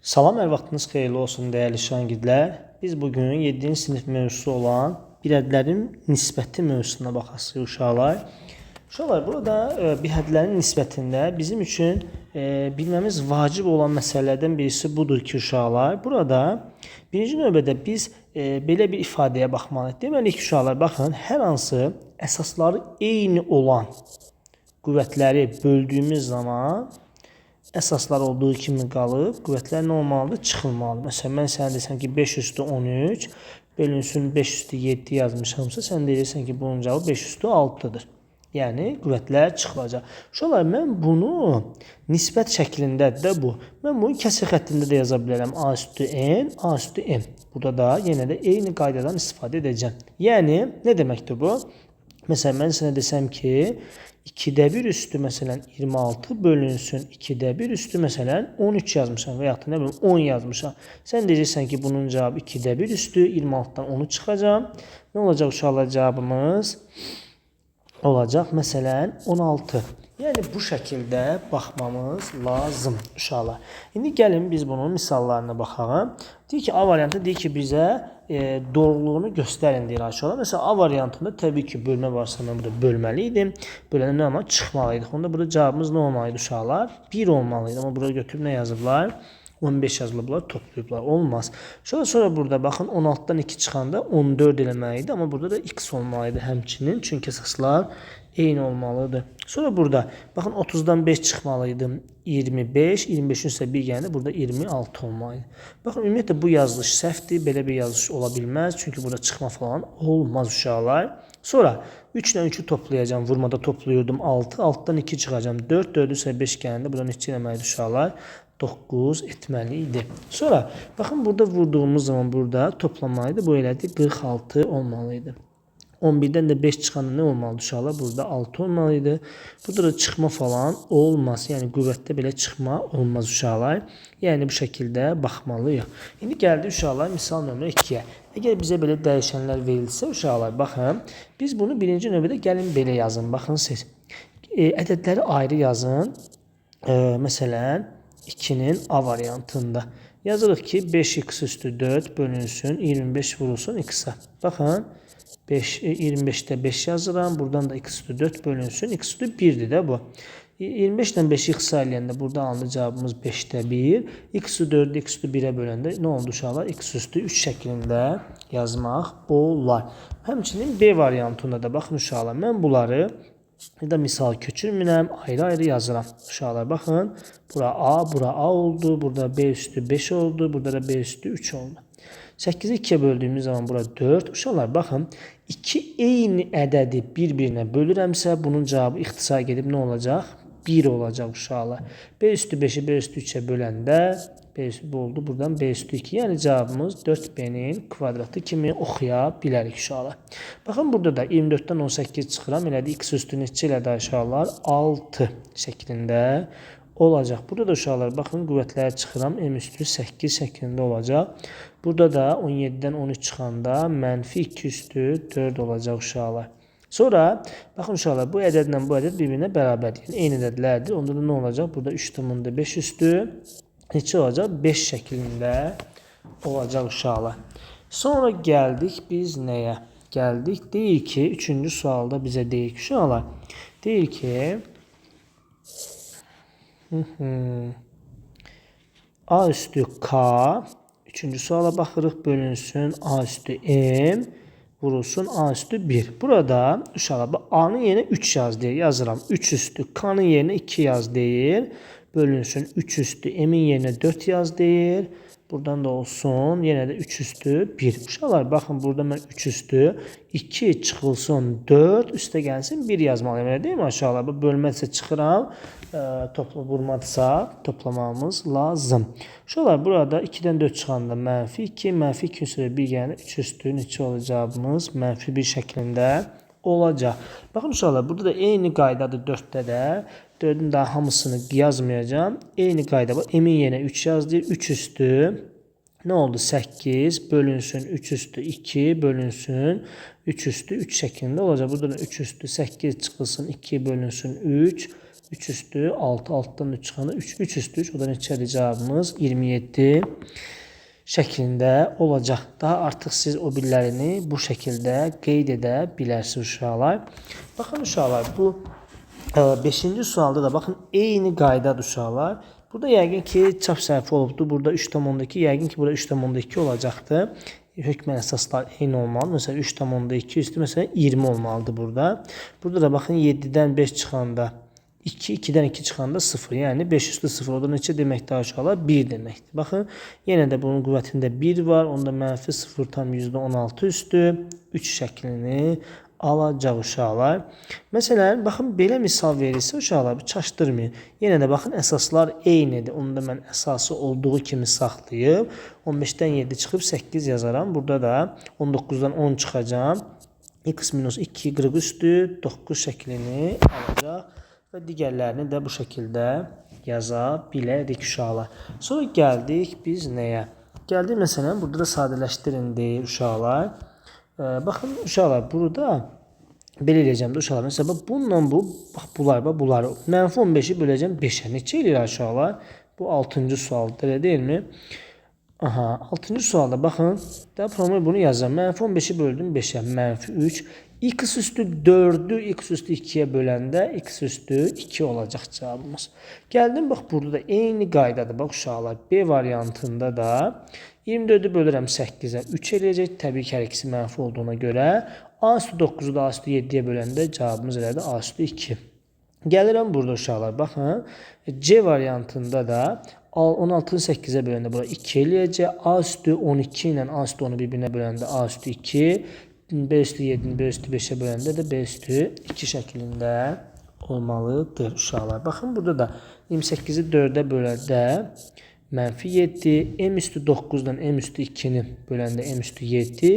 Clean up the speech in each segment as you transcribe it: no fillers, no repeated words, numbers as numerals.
Salam, hər vaxtınız xeyirli olsun dəyərli şagirdlər. Biz bugün 7-ci sinif mövzusu olan bir ədədlərin nisbəti mövzusuna baxasıq uşaqlar. Uşaqlar, burada bir ədədlərin nisbətində bizim üçün bilməmiz vacib olan məsələlərdən birisi budur ki, uşaqlar, burada birinci növbədə biz belə bir ifadəyə baxmalıyıq. Deməli ki, uşaqlar, baxın, hər hansı əsasları eyni olan qüvvətləri böldüyümüz zaman əsaslar olduğu kimi qalıb, qüvvətlər nə olmalıdır? Çıxılmalıdır. Məsələn, mən sənə desəm ki, 5 üstü 13 bölünsün 5 üstü 7 yazmışamsa, sən deyirsən ki, bunun cavabı 5 üstü 6-dır. Yəni, qüvvətlər çıxılacaq. Uşaqlar, mən bunu nisbət şəklində də bu. Mən bunu kəsr xəttində də yaza bilərəm. A üstü N, A üstü M. Burada da yenə də eyni qaydadan istifadə edəcəm. Yəni, nə deməkdir bu? Məsələn, mən sənə desəm ki, 2'də 1 üstü məsələn 26 bölünsün 2'də 1 üstü məsələn 13 yazmışam və ya da nə bilim 10 yazmışam. Sən deyirsən ki, bunun cavabı 2'də 1 üstü 26'dan 10'u çıxacaq. Nə olacaq uşaqlar cavabımız? Olacaq məsələn 16. Yəni bu şəkildə baxmamız lazım uşaqlar. İndi gəlin biz bunun misallarına baxalım. Deyir ki, A variantı deyir ki, bizə doğruluğunu göstərin deyir uşaqlar. Məsələn, A variantında təbii ki, bölmə varsa mən burada bölməli idim. Böləndə nə olmalı? Çıxmalıydı. Onda burada cavabımız nə olmalıydı uşaqlar? 1 olmalıydı. Amma burada götürüb nə yazıblar? 15 yazılıblar, toplayıblar. Olmaz. Sonra burada baxın 16'dan 2 çıxanda 14 eləməliydi. Amma burada da x olmalıydı həmçinin. Çünki əsaslar eyni olmalıdır. Sonra burada baxın 30'dan 5 çıxmalıydı. 25, 25'in isə 1 gəldi. Burada 26 olmalıydı. Baxın ümumiyyətlə bu yazılış səhvdir. Belə bir yazılış ola bilməz. Çünki burada çıxma falan olmaz uşaqlar. Sonra 3 ilə 3'ü toplayacağım. Vurmada topluyordum 6. 6'dan 2 çıxacağım. 4, 4 isə 5 gəldi. Burada neçə eləməliydi uşaqlar? 9 etməliydi. Sonra baxın burada vurduğumuz zaman burada toplamalıydı. Bu elədi 46 olmalıydı. 11'dən də 5 çıxanda nə olmalıdır uşaqlar? Burada 6 olmalıydı. Burada da çıxma falan olmaz. Yəni qüvvətdə belə çıxma olmaz uşaqlar. Yəni bu şəkildə baxmalıyıq. İndi gəldi uşaqlar misal nömrə 2-yə. Əgər bizə belə dəyişənlər verilsə uşaqlar, baxın, biz bunu birinci növbədə gəlin belə yazın. Baxın siz. Ədədləri ayrı yazın. Məsələn 2'nin A variantında. Yazırıq ki 5x üstü 4 bölünsün 25 vurulsun x'a. Baxın 25'te 5 yazıram. Buradan da x üstü 4 bölünsün. X üstü 1'dir də bu. 25'den 5'i x'a eləyəndə burada alındı cavabımız 5'te 1. X üstü 4'ü x üstü 1'e böləndə nə oldu uşaqlar? X üstü 3 şəklində yazmaq olar. Həmçinin B variantında da baxın uşaqlar. Mən bunları ya da misal köçürmürəm, ayrı-ayrı yazıram. Uşaqlar baxın, bura A oldu, burada B üstü 5 oldu, burada da B üstü 3 oldu. 8'i 2'ye böldüğümüz zaman bura 4. Uşaqlar baxın, 2 eyni ədədi bir-birinə bölürəmsə, bunun cavabı ixtisar gedib nə olacaq? 1 olacaq uşaqlar. B üstü 5'i B üstü 3'e böləndə B üstü bu oldu. Buradan B üstü 2. Yəni cavabımız 4B'nin kvadratı kimi oxuya bilərik uşaqlar. Baxın burada da 24'dən 18 çıxıram. Elədi x üstü neçə elədi uşaqlar? 6 şəklində olacaq. Burada da uşaqlar baxın qüvvətləri çıxıram. M üstü 8 şəklində olacaq. Burada da 17'dən 13 çıxanda mənfi 2 üstü 4 olacaq uşaqlar. Sonra baxın uşaqlar bu ədədlə bu ədəd bir-birinə bərabərdir. Yəni eyni ədədlərdir. Onda da nə olacaq? Burada 3/5 üstü neçə olacaq? 5 şəklində olacaq uşaqlar. Sonra gəldik biz nəyə? Gəldik deyir ki 3-cü sualda bizə deyir ki uşaqlar. Deyir ki A üstü K 3-cü suala baxırıq. Bölünsün A üstü M vurulsun A üstü 1. Burada uşaqlar A'nın yerinə 3 yaz deyir. Yazıram 3 üstü K'nın yerinə 2 yaz deyir. Bölünsün 3 üstü M'in yerinə 4 yaz deyir. Buradan da olsun. Yenə də 3 üstü 1. Uşaqlar baxın burada mən 3 üstü 2 çıxılsın 4 üstə gəlsin 1 yazmalıyım. Elə deyil mi uşaqlar? Bu bölmədirsə çıxıram. Vurmadırsa toplamamız lazım. Uşaqlar burada 2'dən 4 çıxanda mənfi 2. Mənfi 2 üstü 1 gələn 3 üstü neçə olacağımız mənfi 1 şəklində olacaq. Baxın uşaqlar burada da eyni qaydadır 4'də də. 4'ün daha hamısını yazmayacağım. Eyni qayda var. M'in yerinə 3 yazdı. 3 üstü ne oldu? 8 bölünsün 3 üstü 2 bölünsün 3 üstü 3 şeklinde olacak. Burada da 3 üstü 8 çıxılsın 2 bölünsün 3 3 üstü 6, 6'dan 3 çıxanda 3, 3 üstü 3. O da neçədir cavabımız? 27 şəklində olacaq. Daha artıq siz o birlərini bu şəkildə qeyd edə bilərsiniz uşaqlar. Baxın uşaqlar, bu 5-ci sualda da baxın eyni qaydadır uşaqlar. Burada yəqin ki çap səhvi olubdur. Burada 3,2, yəqin ki burada 3,2 olacaqdır. Hökmən əsaslar eyni olmalı. Məsələn 3,2 üstü məsələn 20 olmalıdır burada. Burada da baxın 7-dən 5 çıxanda 2, 2-dən 2 çıxanda 0. Yəni 5 üstü 0. O da neçə deməkdir uşaqlar? 1 deməkdir. Baxın, yenə də bunun qüvvətində 1 var. Onda mənfi 0,16 üstü 3 şəklini alacaq uşaqlar. Məsələn, baxın, belə misal verirsə uşaqlar, bu çaşdırmayın. Yenə də baxın, əsaslar eynidir. Onu da mən əsası olduğu kimi saxlayıb 15-dən 7 çıxıb 8 yazaram. Burada da 19-dan 10 çıxacam. X minus 2 qırıq üstü 9 şəklini alacaq. Və digərlərini də bu şəkildə yaza bilərik uşaqlar. Sonra gəldik biz nəyə? Gəldik məsələn, burada da sadələşdirin deyir uşaqlar. Baxın uşaqlar, burada belə eləyəcəm də uşaqlar. Məsələn, bununla bu, bax bunlar. Mənfi 15-i böləcəm 5-ə. Neçə eləyir uşaqlar? Bu 6-cı sualdır, elə deyilmi? Aha, 6-cı sualda baxın. Depremi bunu yazacağım. Mənfi 15-i böldüm 5-ə. Mənfi 3. X üstü 4'ü x üstü 2'ye böləndə x üstü 2 olacaq cavabımız. Gəldim, bax burada da eyni qaydadır. Bax uşaqlar, B variantında da 24'ü bölürəm 8'ə 3 eləyəcək. Təbii ki, hər ikisi mənfi olduğuna görə A üstü 9'u da A üstü 7'ye böləndə cavabımız elədir A üstü 2. Gəlirəm burada uşaqlar, baxın. C variantında da 16'ı 8'e böləndə bura 2 eləyəcək. A üstü 12 ilə A üstü 10'u bir-birinə böləndə A üstü 2. B üstü 7'ni B üstü 5'e böləndə də B üstü 2 şəklində olmalıdır uşaqlar. Baxın, burada da 28'i 4'e böləndə mənfi 7, M üstü 9'dan M üstü 2'ni böləndə M üstü 7,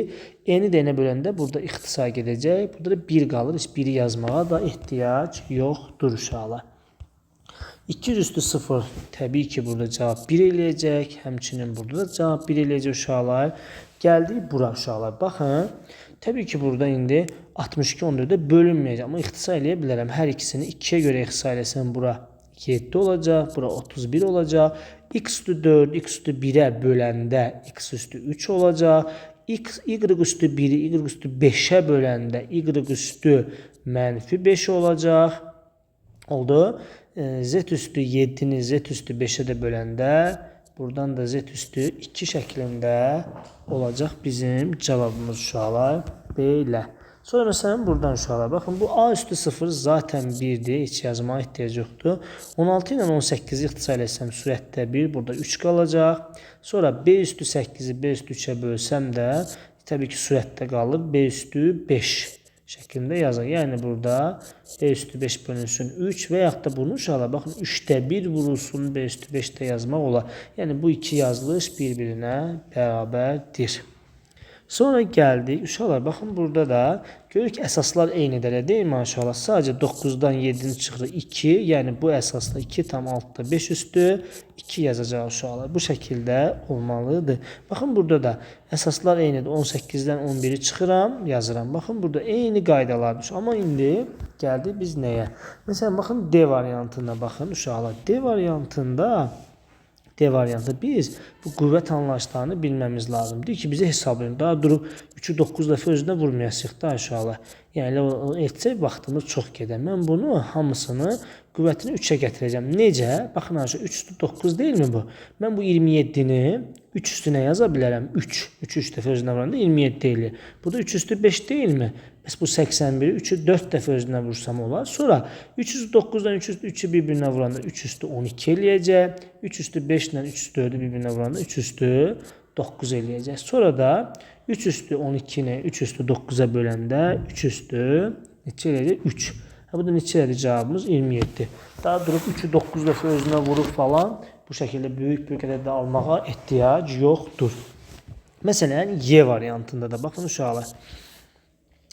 N'i də N'e böləndə burada ixtisar gedəcək. Burada da 1 qalır. Heç 1'i yazmağa da ehtiyac yoxdur uşaqlar. 200 üstü 0 təbii ki burada cavab 1 eləyəcək. Həmçinin burada da cavab 1 eləyəcək uşaqlar. Gəldik bura uşaqlar. Baxın. Təbii ki burada indi 62 14'e bölünməyəcək. Amma ixtisar eləyə bilərəm. Hər ikisini 2'ye görə ixtisar eləsəm bura 7 olacaq. Bura 31 olacaq. X üstü 4, X üstü 1'e böləndə X üstü 3 olacaq. Y üstü 1'i Y üstü 5'e böləndə Y üstü mənfi 5 olacaq. Oldu. Z üstü 7'ni Z üstü 5'e de böləndə buradan da Z üstü 2 şəklində olacaq bizim cavabımız uşaqlar. Belə. Sonra məsələn buradan uşaqlar baxın, bu A üstü 0 zaten 1'dir. Heç yazmağa ehtiyac yoxdur. 16 ilə 18'i ixtisar etsəm sürətdə 1, burada 3 qalacaq. Sonra B üstü 8'i B üstü 3'e bölsəm də təbii ki sürətdə qalır. B üstü 5 şəklində yazaq. Yəni burada B üstü 5 bölünsün 3 və yaxud da bunu uşaqlar baxın 3'də 1 vurulsun B üstü 5'də yazmaq olar. Yəni bu iki yazılış bir-birinə bərabərdir. Sonra gəldik uşaqlar baxın burada da görürük ki əsaslar eynidir deyil mi uşaqlar? Sadəcə 9'dan 7'ni çıxırıq 2. Yəni bu əsasda 2 tam altda 5 üstü 2 yazacaq uşaqlar. Bu şəkildə olmalıdır. Baxın burada da əsaslar eynidir. 18'dən 11'i çıxıram, yazıram. Baxın burada eyni qaydalardır. Amma indi gəldik biz nəyə? Məsələn baxın D variantına baxın uşaqlar. D variantında biz bu qüvvət anlayışlarını bilməmiz lazımdır ki, bizə hesablayın. Daha durub 3'ü 9 dəfə özünə vurmayasıq da uşaqlar. Yəni etsək vaxtımız çox gedər. Mən bunu hamısını qüvvətini 3'ə gətirəcəm. Necə? Baxın aşağı 3 üstü 9 deyil mi bu? Mən bu 27'ni 3 üstünə yaza bilərəm. 3. 3 dəfə özünə vuranda 27 deyil. Bu da 3 üstü 5 deyil mi? Bəs bu 81'i 3'ü 4 dəfə özünə vursam olar. Sonra 3 üstü 9'dan 3 üstü 3'ü bir-birinə vuranda 3 üstü 12 eləyəcək. 3 üstü 5 ilə 3 üstü 4'ü bir-birinə vuranda 3 üstü 9 eləyəcək. Sonra da 3 üstü 12 ilə 3 üstü 9'a böləndə 3 üstü neçə eləyəcək? 3. Bu da neçə elədi cavabımız? 27. Daha durub 3'ü 9 dəfə özünə vurub falan bu şəkildə böyük ədədə almağa ehtiyac yoxdur. Məsələn, Y variantında da baxın uşaqlar.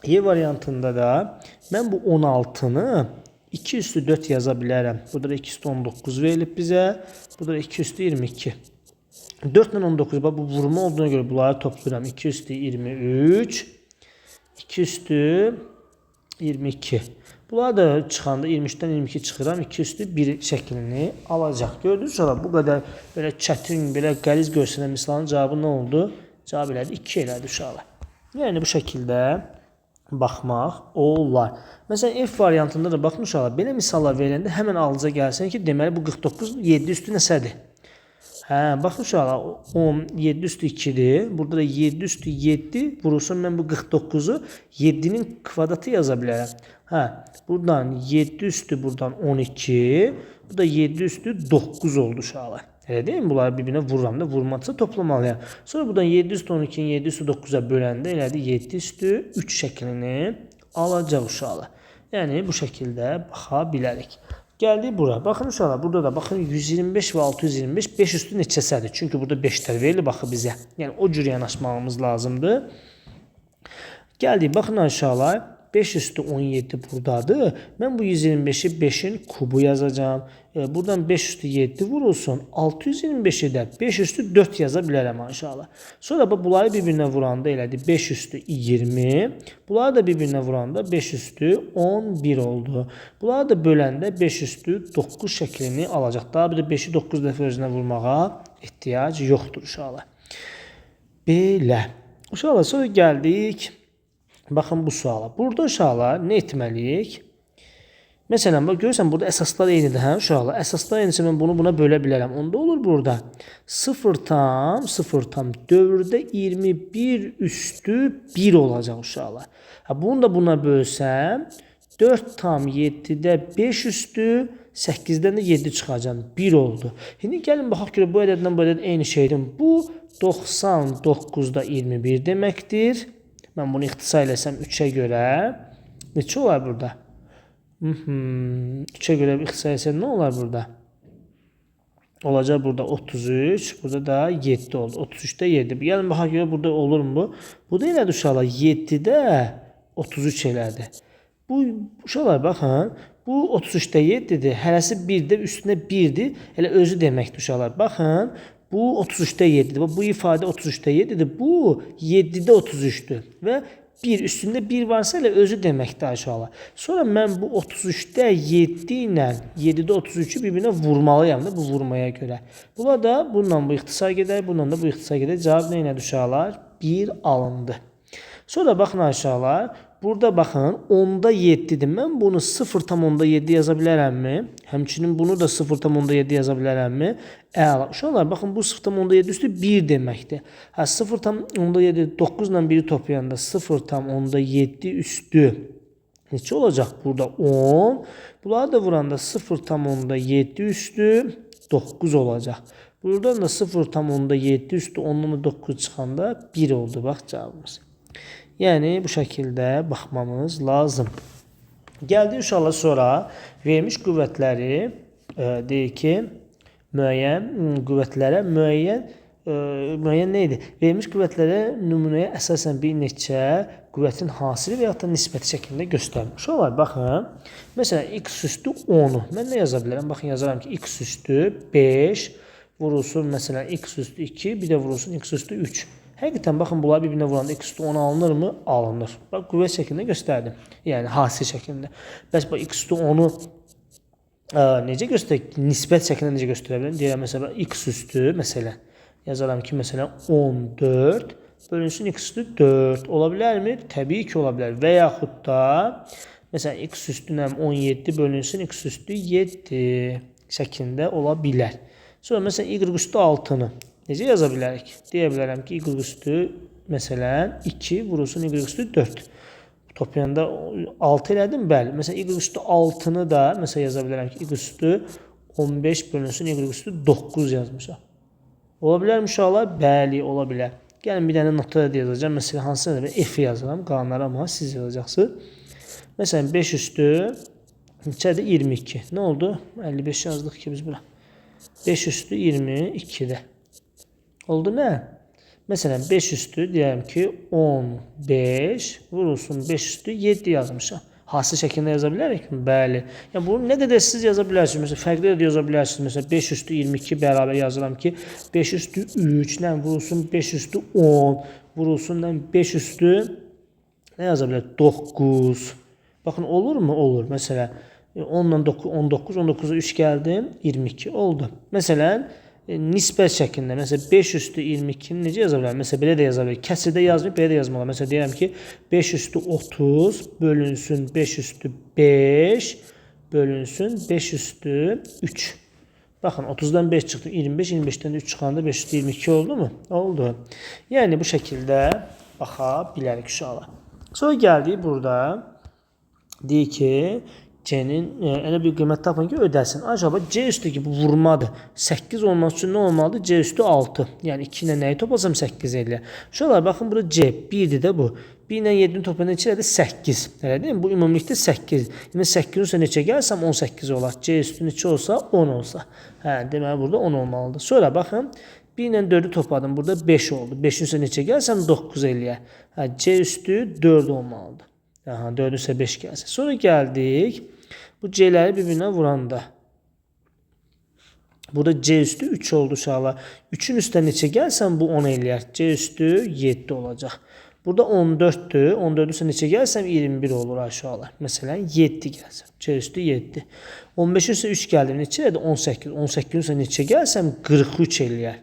Y variantında da mən bu 16'nı 2 üstü 4 yaza bilərəm. Burada da 2 üstü 19 verilib bizə. Burada da 2 üstü 22. 4 ilə 19 bu vurma olduğuna görə bunları toplayıram. 2 üstü 23. 2 üstü 22. Bunlar da çıxanda 23-dən 22 çıxıram, 2 üstü 1 şəklini alacaq. Gördünüz sonra bu qədər belə çətin, belə qəliz görsənən misalın cavabı nə oldu? Cavab elədi 2 elədi uşaqlar. Yəni bu şəkildə baxmaq olar. Məsələn, F variantında da baxın uşaqlar, belə misallar verəndə həmən ağlınıza gəlsin ki, deməli bu 49 7 üstü nəsədir? Baxın uşaqlar, 10, 7 üstü 2'dir. Burada da 7 üstü 7 vurursun, mən bu 49'u 7'nin kvadratı yaza bilərəm. Buradan 7 üstü buradan 12, bu da 7 üstü 9 oldu uşaqlar. Elə deyil mi? Bunları bir-birinə vururam da, vurmadsa toplamalıyam. Sonra buradan 7 üstü 12'nin 7 üstü 9'a böləndə elədi 7 üstü 3 şəklini alacaq uşaqlar. Yəni bu şəkildə baxa bilərik. Geldik bura. Bakın uşaqlar, burada da bakın 125 ve 625 5 üstü neçəsidir? Çünkü burada 5'lər verilir baxı bizə. Yəni o cür yanaşmamız lazımdır. Geldik, bakın uşaqlar. 5 üstü 17 buradadır. Ben bu 125'i 5'in kubu yazacağım. Buradan 5 üstü 7 vurulsun. 625'i de 5 üstü 4 yaza bilərəm inşallah. Sonra bunları bir-birinə vuranda elədi 5 üstü 20. Bunları da bir-birinə vuranda 5 üstü 11 oldu. Bunları da böləndə 5 üstü 9 şəklini alacaq. Daha bir də 5'i 9 dəfə özünə vurmağa ehtiyac yoxdur uşaqlar. Belə. Uşaqlar sonra gəldik. Bakın bu suala. Burada uşaqlar nə etməliyik? Məsələn, görürsən burada əsaslar eynidir, hə uşaqlar? Əsaslar eynisə mən bunu buna bölə bilərəm. Onda olur burada 0,4'də 21 üstü 1 olacaq uşaqlar. Bunu da buna bölsəm 4,7'də 5 üstü 8'dən də 7 çıxacaq. 1 oldu. Şimdi gəlin baxaq görə bu ədədlə bu ədəd eyni şeydir. Bu 99'da 21 deməkdir. Ben bunu ixtisar eləsəm 3'e görə neçə olar burada? 3'e görə ixtisar eləsəm nə olar burada? Olacaq burada 33, burada da 7 oldu. 33'də 7. Gəlin baxaq görə burada olur mu bu? Bu da elədir uşaqlar 7'də 33 elədi. Bu uşaqlar baxın, bu 33'də 7'dir. Hərəsi 1'də üstünə 1'dir. Elə özü deməkdir uşaqlar. Baxın. Bu 33'də 7'dir. Bu ifadə 33'də 7'dir. Bu 7'də 33'dür. Və 1 üstündə 1 varsa elə özü deməkdir uşaqlar. Sonra mən bu 33'də 7 ilə 7'də 33'ü bir-birinə vurmalıyam da bu vurmaya görə. Buna da bununla bu ixtisar gedər, bununla da bu ixtisar gedər. Cavab nə ilə uşaqlar? 1 alındı. Sonra baxın uşaqlar. Burada baxın 10'da 7'dir. Mən bunu 0,7 yaza bilərəmmi? Həmçinin bunu da 0,7 yaza bilərəmmi? Əla. Uşaqlar baxın bu 0,7 üstü 1 deməkdir. 0,7 9 ilə 1'i toplayanda 0,7 üstü neçə olacaq? Burada 10. Bunları da vuranda 0,7 üstü 9 olacaq. Buradan da 0,7 üstü 10'dan 9 çıxanda 1 oldu. Bax cavabımız. Yəni bu şəkildə baxmamız lazım. Gəldi uşaqlar sonra vermiş qüvvətləri deyir ki, müəyyən qüvvətlərə müəyyən nə idi? Vermiş qüvvətlərə nümunəyə əsasən bir neçə qüvvətin hasili və ya da nisbəti şəklində göstərilmiş. Uşaqlar baxın. Məsələn x üstü 10'u mən nə yaza bilərəm? Baxın yazaram ki x üstü 5 vurulsun məsələn x üstü 2 bir də vurulsun x üstü 3. Həqiqətən baxın bunlar bir-birinə vuranda x üstü 10 alınırmı? Alınır. Bax qüvvət şəklində göstərdim. Yəni hasil şəklində. Bəs bu x üstü 10'u necə göstərək? Nisbət şəklində necə göstərə bilərəm? Deyirəm məsələn x üstü məsələn yazaram ki məsələn 14 bölünsün x üstü 4 ola bilərmi? Təbii ki ola bilər. Və yaxud da məsələn x üstü 17 bölünsün x üstü 7 şəklində ola bilər. Sonra məsələn y üstü 6'nı necə yaza bilərik? Deyə bilərəm ki, y üstü məsələn 2 vurulsun y üstü 4. Toplayanda 6 elədim, bəli. Məsələn, y üstü 6'nı da məsələn yaza bilərəm ki, y üstü 15 bölünsün y üstü 9 yazmışam. Ola bilərmi uşaqlar? Bəli, ola bilər. Gəlin bir dənə nota da yazacağım. Məsələn, hansına da F yazıram. Qalanları amma siz yazacaqsınız. Məsələn, 5 üstü neçədir? 22. Nə oldu? 55 yazdıq ki biz bura. 5 üstü 22'də. Oldu nə? Məsələn 5 üstü deyirəm ki 15 vurulsun 5 üstü 7 yazmışam. Hasil şəklində yaza bilərik mi? Bəli. Yəni bunu nə qədər siz yaza bilərsiniz? Məsələn fərqli də yaza bilərsiniz. Məsələn 5 üstü 22 bərabər yazıram ki 5 üstü 3 ilə vurulsun 5 üstü 10 vurulsun 5 üstü nə yaza bilər? 9. Baxın, olur mu? Olur. Məsələn, 10-dan 19, 19-a 3 gəldim, 22 oldu. Məsələn, nisbət şəklində, məsələn, 5 üstü 22-ni necə yaza bilərəm? Məsələn, belə də yaza bilərəm. Kəsrdə yazmayıb, belə də yazmalıyam. Məsələn, deyirəm ki, 5 üstü 30 bölünsün 5 üstü 5 bölünsün 5 üstü 3. Baxın, 30-dan 5 çıxdı, 25, 25-dən 3 çıxanda 5 üstü 22 oldu mu? Oldu. Yəni, bu şəkildə baxa bilərik uşaqlar. Sonra gəldik burada. Deyir ki, C-nin elə bir qiymət tapın ki, ödəsin. Acaba C üstü ki, bu vurmadır. 8 olması üçün nə olmalıdır? C üstü 6. Yəni 2 ilə nəyi toplasam 8 eləyər. Şuralar, baxın, burada C 1-dir də bu. 1 ilə 7-ni toplayanda neçə elədir? 8. Elə deyil mi? Bu ümumilikdə 8. Yəni 8-in üstə neçə gəlsəm 18 olar. C üstü neçə olsa 10 olsa. Hə, deməli burada 10 olmalıdır. Sonra baxın, 1 ilə 4-ü topladım. Burada 5 oldu. 5-in üstə neçə gəlsəm 9 eləyər. Hə, C üstü 4 olmalıdır. Aha, 4-ün üstə 5 gəlsin. Sonra gəldik. Bu C-ləri bir-birinə vuranda. Burada C üstü 3 oldu uşaqlar. 3-ün üstə neçə gəlsəm bu 10 eləyər. C üstü 7 olacaq. Burada 14-dür. 14-ün üstə neçə gəlsəm 21 olur uşaqlar. Məsələn 7 gəlsəm. C üstü 7. 15-in üstə 3 gəldim. Neçə elədi? 18. 18-in üstə neçə gəlsəm 43 eləyər.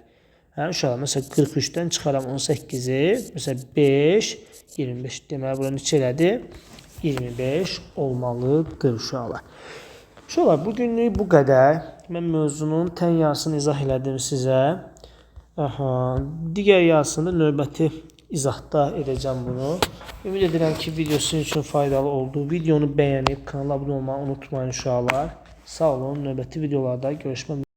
Hə uşaqlar, məsələn 43-dən çıxaram 18-i. Məsələn 5, 25. Deməli burada neçə elədi? 25 olmalıdır uşaqlar. Uşaqlar, bugünlük bu qədər. Mən mövzunun tən yarısını izah elədim sizə. Digər yarısını növbəti izahda edəcəm bunu. Ümid edirəm ki, video sizin üçün faydalı oldu. Videonu bəyənib kanala abunə olmağı unutmayın uşaqlar. Sağ olun, növbəti videolarda görüşmək üzrə.